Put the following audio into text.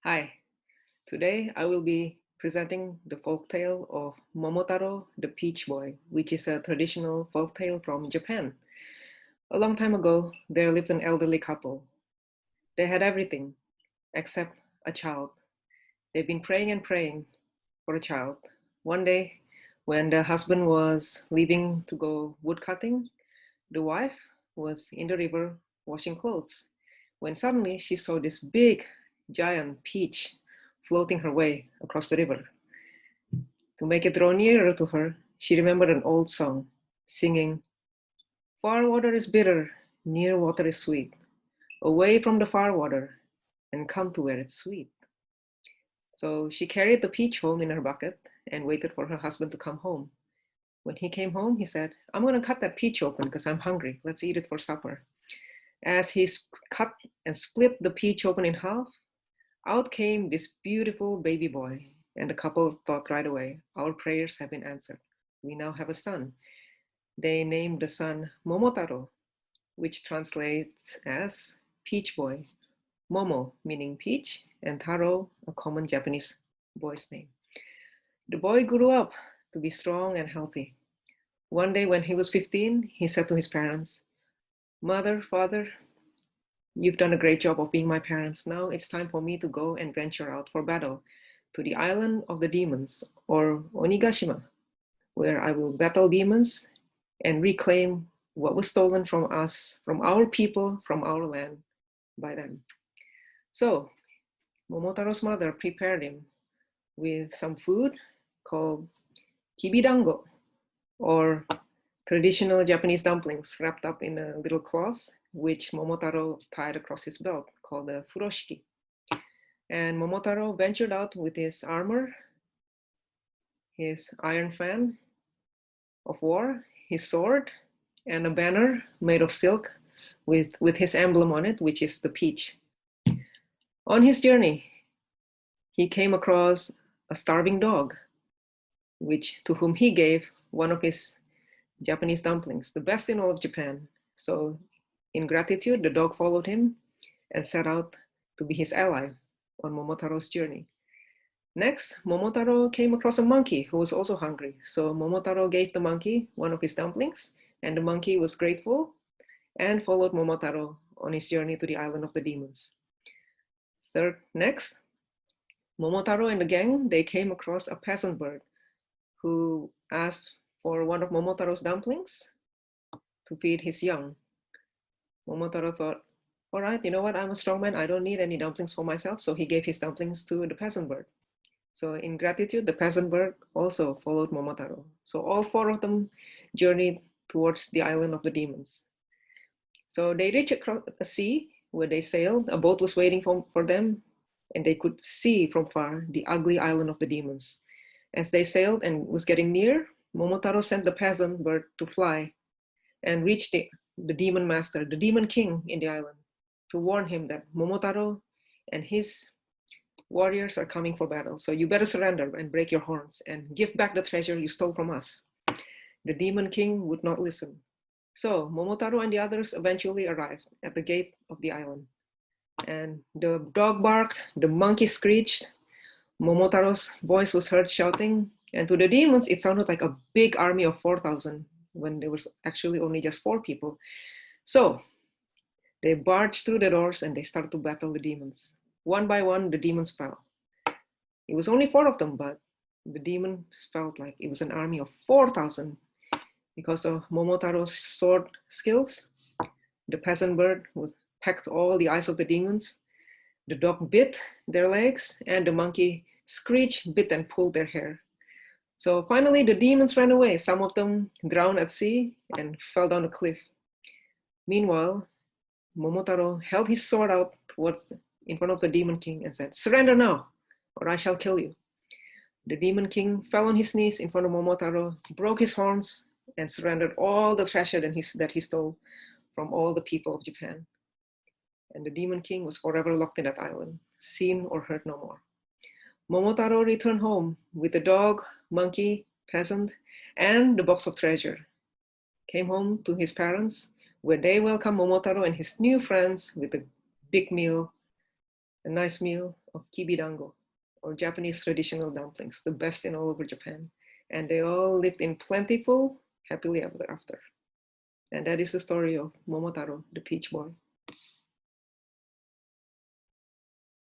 Hi, today I will be presenting the folktale of Momotaro the Peach Boy, which is a traditional folktale from Japan. A long time ago, there lived an elderly couple. They had everything except a child. They've been praying and praying for a child. One day, when the husband was leaving to go woodcutting, the wife was in the river washing clothes when suddenly she saw this big, giant peach floating her way across the river. To make it draw nearer to her, she remembered an old song, singing, "Far water is bitter, near water is sweet. Away from the far water and come to where it's sweet." So she carried the peach home in her bucket and waited for her husband to come home. When he came home, he said, "I'm going to cut that peach open because I'm hungry. Let's eat it for supper." As he cut and split the peach open in half, out came this beautiful baby boy. And the couple thought right away, our prayers have been answered. We now have a son. They named the son Momotaro, which translates as Peach Boy. Momo, meaning peach, and Taro, a common Japanese boy's name. The boy grew up to be strong and healthy. One day when he was 15, he said to his parents, "Mother, father, you've done a great job of being my parents. Now it's time for me to go and venture out for battle to the island of the demons, or Onigashima, where I will battle demons and reclaim what was stolen from us, from our people, from our land by them." So Momotaro's mother prepared him with some food called kibidango, or traditional Japanese dumplings wrapped up in a little cloth, which Momotaro tied across his belt, called a furoshiki. And Momotaro ventured out with his armor, his iron fan of war, his sword, and a banner made of silk with his emblem on it, which is the peach. On his journey, he came across a starving dog, to whom he gave one of his Japanese dumplings, the best in all of Japan. So in gratitude, the dog followed him and set out to be his ally on Momotaro's journey. Next, Momotaro came across a monkey who was also hungry. So Momotaro gave the monkey one of his dumplings, and the monkey was grateful and followed Momotaro on his journey to the island of the demons. Next, Momotaro and the gang, they came across a peasant bird who asked for one of Momotaro's dumplings to feed his young. Momotaro thought, all right, you know what? I'm a strong man. I don't need any dumplings for myself. So he gave his dumplings to the peasant bird. So in gratitude, the peasant bird also followed Momotaro. So all four of them journeyed towards the island of the demons. So they reached across a sea where they sailed. A boat was waiting for them, and they could see from far the ugly island of the demons. As they sailed and was getting near, Momotaro sent the peasant bird to fly and reach the demon master, the demon king in the island, to warn him that Momotaro and his warriors are coming for battle. So you better surrender and break your horns and give back the treasure you stole from us. The demon king would not listen. So Momotaro and the others eventually arrived at the gate of the island. And the dog barked, the monkey screeched, Momotaro's voice was heard shouting, and to the demons, it sounded like a big army of 4,000 when there was actually only just 4 people. So they barged through the doors and they started to battle the demons. One by one, the demons fell. It was only 4 of them, but the demons felt like it was an army of 4,000 because of Momotaro's sword skills. The peasant bird pecked all the eyes of the demons. The dog bit their legs, and the monkey screeched, bit, and pulled their hair. So finally, the demons ran away. Some of them drowned at sea and fell down a cliff. Meanwhile, Momotaro held his sword out in front of the demon king and said, "Surrender now, or I shall kill you." The demon king fell on his knees in front of Momotaro, broke his horns, and surrendered all the treasure that he stole from all the people of Japan. And the demon king was forever locked in that island, seen or heard no more. Momotaro returned home with the dog, monkey, peasant, and the box of treasure. Came home to his parents, where they welcomed Momotaro and his new friends with a big meal a nice meal of kibidango, or Japanese traditional dumplings, the best in all over Japan. And they all lived in plentiful, happily ever after. And that is the story of Momotaro, the peach boy.